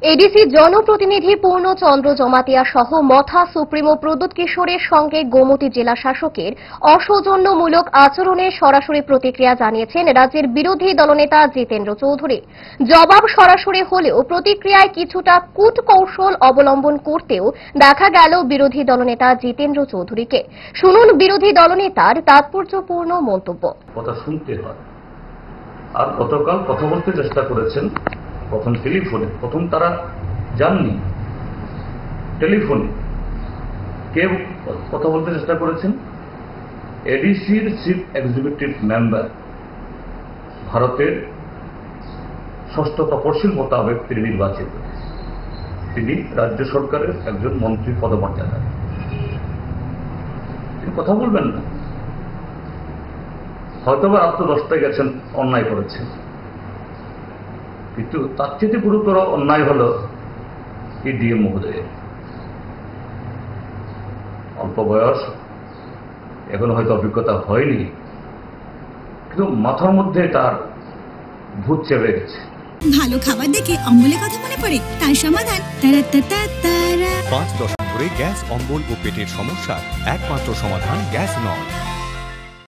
ADC জনপ্রতিনিধি পূর্ণচন্দ্র জমাতিয়া সহ মথা supremo Pradyut কিশোরের সঙ্গে গোমতী জেলা শাসকের অসৌজন্যমূলক আচরণের সরাসরি প্রতিক্রিয়া জানিয়েছেন রাজ্যের বিরোধী দলনেতা জিতেন্দ্র চৌধুরী। জবাব সরাসরি হলেও প্রতিক্রিয়ায় কিছুটা কূটকৌশল অবলম্বন করতেও দেখা গেল বিরোধী দলনেতা জিতেন্দ্র চৌধুরীকে। শুনুন বিরোধী দলনেতার তাৎপর্যপূর্ণ মন্তব্য। কথা শুনতে হয়, আর গতকাল কথা বলতে চেষ্টা করেছেন প্রথম টেলিফোনে, প্রথম তারা যাননি টেলিফোনে। কে কথা বলতে চেষ্টা করেছেন? এডিসির চিফ এক্সিকিউটিভ মেম্বার, ভারতের ষষ্ঠ তপশিল মোতাবেক তিনি নির্বাচিত, তিনি রাজ্য সরকারের একজন মন্ত্রী পদমর্যাদা, তিনি কথা বলবেন না? হয়তোবা আত্মদস্তায় গেছেন, অন্যায় করেছেন, কিন্তু তার চেয়ে গুরুতর অন্যায় হল এই ডিএম মহোদয়ের। অল্প বয়স, এখন হয়তো অভিজ্ঞতা হয়নি, কিন্তু মাথার মধ্যে তার ভূত চেপে গেছে। ভালো খাবার দেখে অম্বলের কথা মনে পড়ে, তার সমাধান 5 দশক ধরে গ্যাস, অম্বল ও পেটের সমস্যার একমাত্র সমাধান গ্যাস নল।